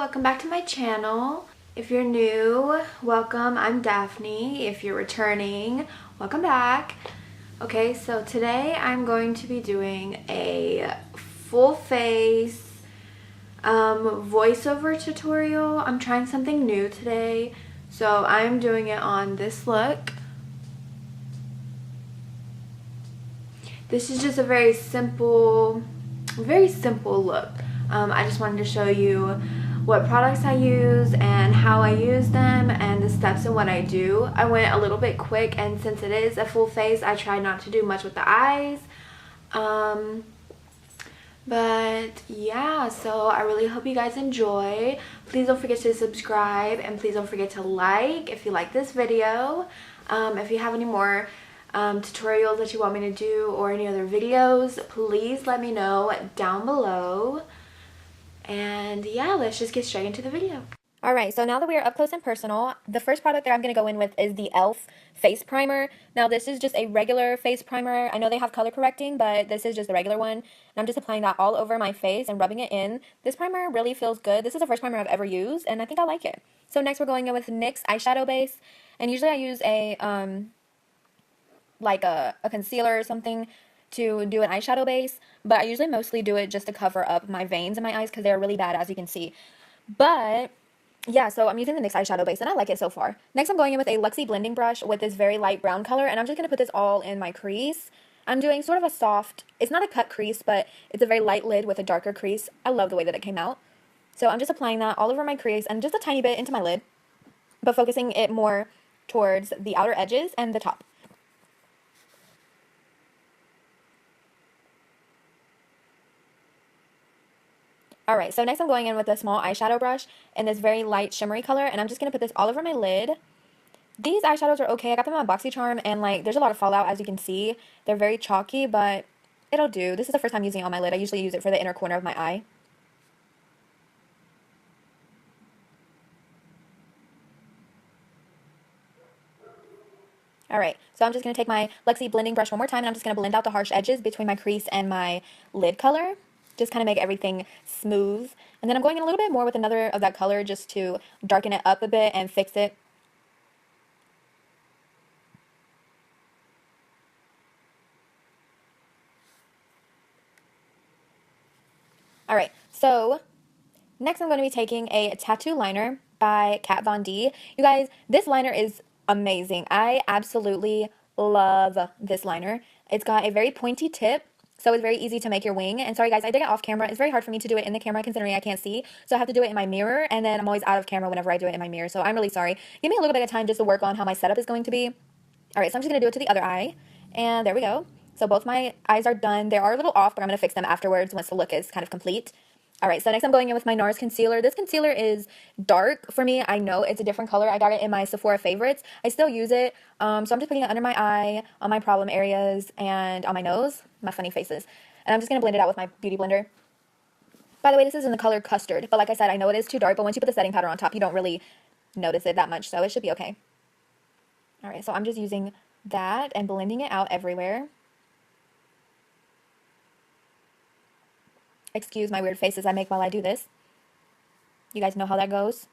welcome back to my channel. If you're new, welcome. I'm Daphne. If you're returning, welcome back. Okay, so today I'm going to be doing a full face voiceover tutorial. I'm trying something new today, so I'm doing it on this look. This is just a very simple look. I just wanted to show you what products I use and how I use them and the steps and what I do. I went a little bit quick, and since it is a full face, I tried not to do much with the eyes. But yeah, so I really hope you guys enjoy. Please don't forget to subscribe, and please don't forget to like if you like this video. If you have any more tutorials that you want me to do or any other videos, please let me know down below. And yeah, let's just get straight into the video. Alright, so now that we are up close and personal, the first product that I'm going to go in with is the e.l.f. face primer. Now this is just a regular face primer. I know they have color correcting, but this is just the regular one. And I'm just applying that all over my face and rubbing it in. This primer really feels good. This is the first primer I've ever used, and I think I like it. So next we're going in with NYX eyeshadow base. And usually I use a concealer or something to do an eyeshadow base, but I usually mostly do it just to cover up my veins in my eyes because they're really bad, as you can see. But yeah, so I'm using the NYX eyeshadow base, and I like it so far. Next, I'm going in with a Luxie blending brush with this very light brown color, and I'm just going to put this all in my crease. I'm doing sort of a soft, it's not a cut crease, but it's a very light lid with a darker crease. I love the way that it came out. So I'm just applying that all over my crease and just a tiny bit into my lid, but focusing it more towards the outer edges and the top. Alright, so next I'm going in with a small eyeshadow brush in this very light shimmery color, and I'm just going to put this all over my lid. These eyeshadows are okay. I got them on BoxyCharm, and there's a lot of fallout, as you can see. They're very chalky, but it'll do. This is the first time using it on my lid. I usually use it for the inner corner of my eye. Alright, so I'm just going to take my Luxie blending brush one more time, and I'm just going to blend out the harsh edges between my crease and my lid color. Just kind of make everything smooth. And then I'm going in a little bit more with another of that color just to darken it up a bit and fix it. Alright, so next I'm going to be taking a tattoo liner by Kat Von D. You guys, this liner is amazing. I absolutely love this liner. It's got a very pointy tip, so it's very easy to make your wing. And sorry guys, I did it off camera. It's very hard for me to do it in the camera considering I can't see. So I have to do it in my mirror, and then I'm always out of camera whenever I do it in my mirror. So I'm really sorry. Give me a little bit of time just to work on how my setup is going to be. Alright, so I'm just going to do it to the other eye. And there we go. So both my eyes are done. They are a little off, but I'm going to fix them afterwards once the look is kind of complete. Alright, so next I'm going in with my NARS concealer. This concealer is dark for me. I know it's a different color. I got it in my Sephora favorites. I still use it. So I'm just putting it under my eye, on my problem areas, and on my nose, my funny faces. And I'm just going to blend it out with my beauty blender. By the way, this is in the color Custard. But like I said, I know it is too dark, but once you put the setting powder on top, you don't really notice it that much. So it should be okay. Alright, so I'm just using that and blending it out everywhere. Excuse my weird faces I make while I do this. You guys know how that goes.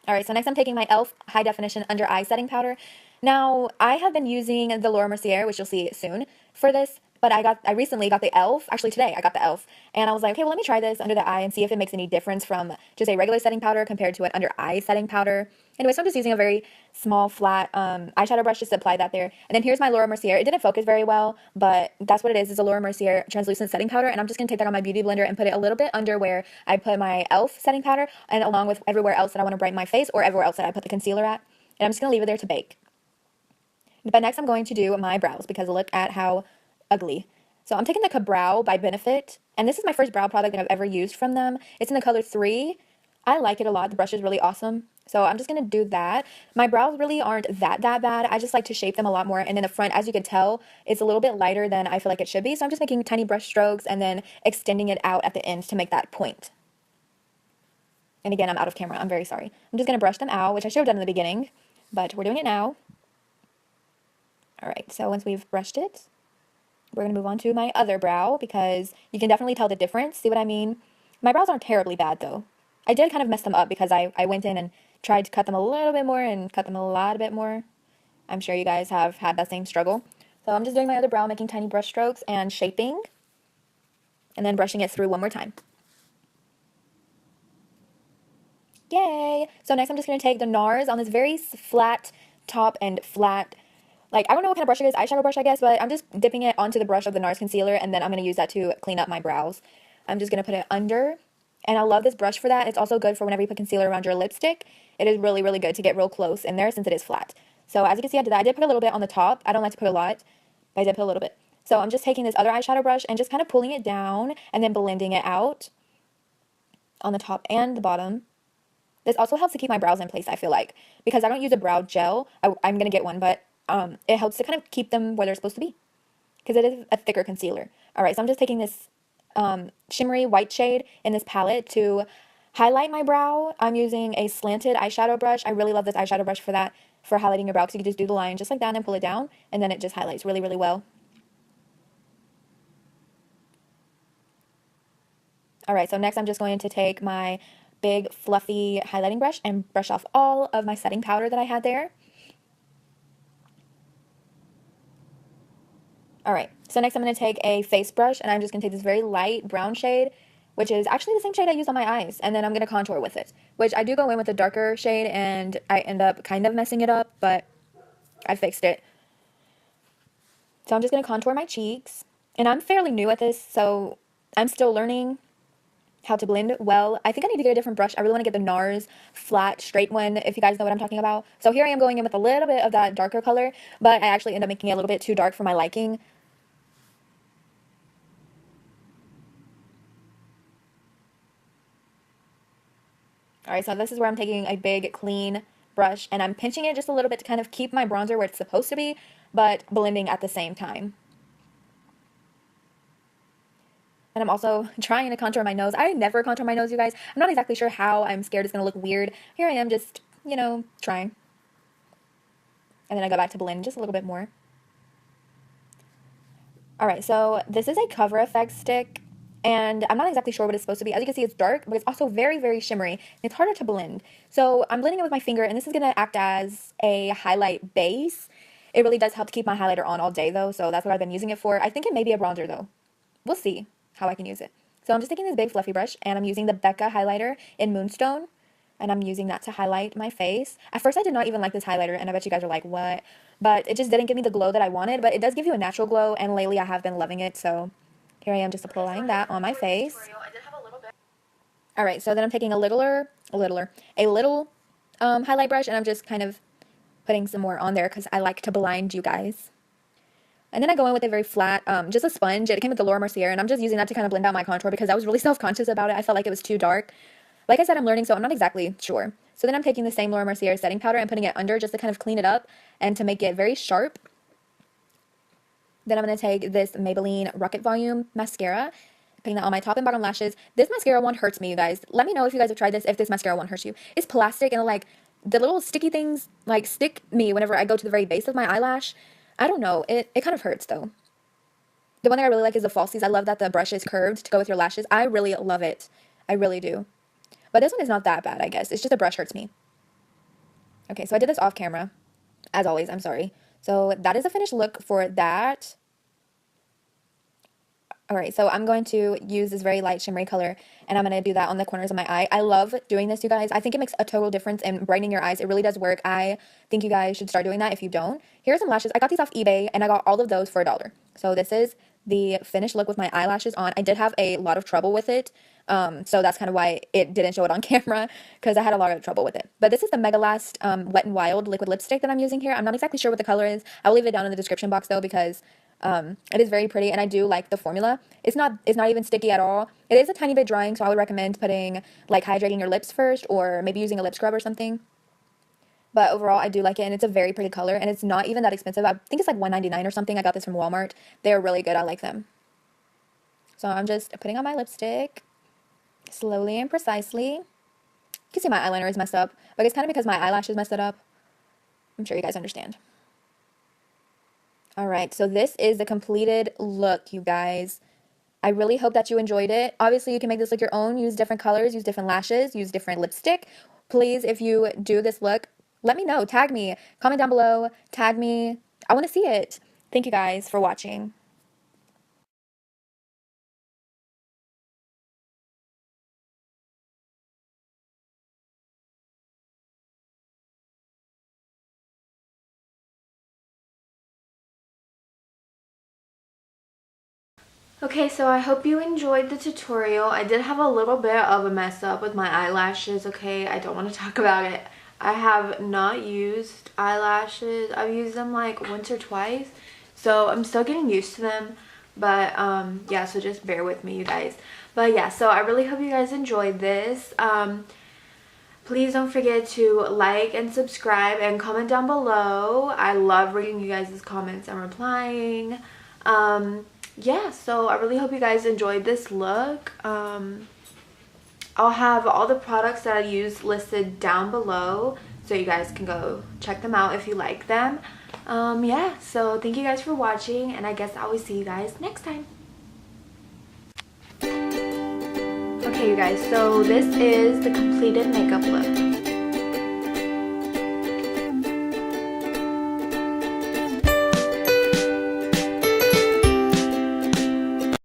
Alright, so next I'm taking my e.l.f. High Definition Under Eye Setting Powder. Now, I have been using the Laura Mercier, which you'll see soon, for this. But I recently got the e.l.f. Actually, today I got the e.l.f. And I was like, okay, well, let me try this under the eye and see if it makes any difference from just a regular setting powder compared to an under eye setting powder. Anyway, so I'm just using a very small, flat eyeshadow brush just to apply that there. And then here's my Laura Mercier. It didn't focus very well, but that's what it is. It's a Laura Mercier translucent setting powder. And I'm just going to take that on my beauty blender and put it a little bit under where I put my e.l.f. setting powder, and along with everywhere else that I want to brighten my face or everywhere else that I put the concealer at. And I'm just going to leave it there to bake. But next I'm going to do my brows because look at how ugly. So I'm taking the Ka-Brow by Benefit, and this is my first brow product that I've ever used from them. It's in the color 3. I like it a lot. The brush is really awesome. So I'm just going to do that. My brows really aren't that bad. I just like to shape them a lot more. And in the front, as you can tell, it's a little bit lighter than I feel like it should be. So I'm just making tiny brush strokes and then extending it out at the ends to make that point. And again, I'm out of camera. I'm very sorry. I'm just going to brush them out, which I should have done in the beginning, but we're doing it now. Alright, so once we've brushed it, we're going to move on to my other brow because you can definitely tell the difference. See what I mean? My brows aren't terribly bad though. I did kind of mess them up because I went in and tried to cut them a little bit more and cut them a lot bit more. I'm sure you guys have had that same struggle. So I'm just doing my other brow, making tiny brush strokes and shaping, and then brushing it through one more time. Yay! So next I'm just going to take the NARS on this very flat top and flat, like, I don't know what kind of brush it is, eyeshadow brush I guess, but I'm just dipping it onto the brush of the NARS concealer, and then I'm going to use that to clean up my brows. I'm just going to put it under, and I love this brush for that. It's also good for whenever you put concealer around your lipstick. It is really, really good to get real close in there since it is flat. So as you can see, I did that. I did put a little bit on the top. I don't like to put a lot, but I did put a little bit. So I'm just taking this other eyeshadow brush and just kind of pulling it down and then blending it out on the top and the bottom. This also helps to keep my brows in place, I feel like, because I don't use a brow gel. I'm going to get one, but it helps to kind of keep them where they're supposed to be because it is a thicker concealer. All right, so I'm just taking this shimmery white shade in this palette to highlight my brow. I'm using a slanted eyeshadow brush. I really love this eyeshadow brush for that, for highlighting your brow, because you can just do the line just like that and pull it down, and then it just highlights really, really well. All right, so next I'm just going to take my big fluffy highlighting brush and brush off all of my setting powder that I had there. All right, so next I'm going to take a face brush, and I'm just going to take this very light brown shade, which is actually the same shade I used on my eyes, and then I'm going to contour with it, which I do go in with a darker shade, and I end up kind of messing it up, but I fixed it. So I'm just going to contour my cheeks, and I'm fairly new at this, so I'm still learning how to blend well. I think I need to get a different brush. I really want to get the NARS flat, straight one, if you guys know what I'm talking about. So here I am going in with a little bit of that darker color, but I actually end up making it a little bit too dark for my liking. Alright, so this is where I'm taking a big, clean brush, and I'm pinching it just a little bit to kind of keep my bronzer where it's supposed to be, but blending at the same time. And I'm also trying to contour my nose. I never contour my nose, you guys. I'm not exactly sure how. I'm scared it's going to look weird. Here I am just, you know, trying. And then I go back to blend just a little bit more. Alright, so this is a Cover Effect stick, and I'm not exactly sure what it's supposed to be. As you can see, it's dark, but it's also very, very shimmery. It's harder to blend. So I'm blending it with my finger, and this is going to act as a highlight base. It really does help to keep my highlighter on all day, though, so that's what I've been using it for. I think it may be a bronzer, though. We'll see how I can use it. So I'm just taking this big fluffy brush, and I'm using the Becca highlighter in Moonstone, and I'm using that to highlight my face. At first, I did not even like this highlighter, and I bet you guys are like, what? But it just didn't give me the glow that I wanted, but it does give you a natural glow, and lately I have been loving it, so here I am just applying that on my face. Alright, so then I'm taking a little highlight brush, and I'm just kind of putting some more on there, because I like to blind you guys. And then I go in with a very flat, just a sponge. It came with the Laura Mercier, and I'm just using that to kind of blend out my contour because I was really self-conscious about it. I felt like it was too dark. Like I said, I'm learning, so I'm not exactly sure. So then I'm taking the same Laura Mercier setting powder and putting it under just to kind of clean it up and to make it very sharp. Then I'm going to take this Maybelline Rocket Volume mascara, putting that on my top and bottom lashes. This mascara one hurts me, you guys. Let me know if you guys have tried this, if this mascara one hurts you. It's plastic, and like the little sticky things like stick me whenever I go to the very base of my eyelash. I don't know. It kind of hurts, though. The one that I really like is the falsies. I love that the brush is curved to go with your lashes. I really love it. I really do. But this one is not that bad, I guess. It's just the brush hurts me. Okay, so I did this off camera. As always, I'm sorry. So that is a finished look for that. Alright, so I'm going to use this very light shimmery color, and I'm going to do that on the corners of my eye. I love doing this, you guys. I think it makes a total difference in brightening your eyes. It really does work. I think you guys should start doing that if you don't. Here are some lashes. I got these off eBay, and I got all of those for $1. So this is the finished look with my eyelashes on. I did have a lot of trouble with it, so that's kind of why it didn't show it on camera, because I had a lot of trouble with it. But this is the Mega Last Wet n Wild liquid lipstick that I'm using here. I'm not exactly sure what the color is. I'll leave it down in the description box, though, because it is very pretty, and I do like the formula. It's not even sticky at all. It is a tiny bit drying, so I would recommend putting, like, hydrating your lips first, or maybe using a lip scrub or something. But overall, I do like it, and it's a very pretty color, and it's not even that expensive. I think it's like $1.99 or something. I got this from Walmart. They're really good. I like them. So I'm just putting on my lipstick slowly and precisely. You can see my eyeliner is messed up, but it's kind of because my eyelashes messed it up. I'm sure you guys understand. All right, so this is the completed look, you guys. I really hope that you enjoyed it. Obviously, you can make this look your own. Use different colors, use different lashes, use different lipstick. Please, if you do this look, let me know. Tag me. Comment down below. Tag me. I want to see it. Thank you guys for watching. Okay, so I hope you enjoyed the tutorial. I did have a little bit of a mess up with my eyelashes, okay? I don't want to talk about it. I have not used eyelashes. I've used them like once or twice, so I'm still getting used to them. But yeah, so just bear with me, you guys. But yeah, so I really hope you guys enjoyed this. Please don't forget to like and subscribe and comment down below. I love reading you guys' comments and replying. Yeah, so I really hope you guys enjoyed this look. I'll have all the products that I use listed down below, so you guys can go check them out if you like them. Yeah, so thank you guys for watching, and I guess I will see you guys next time. Okay, you guys, so this is the completed makeup look.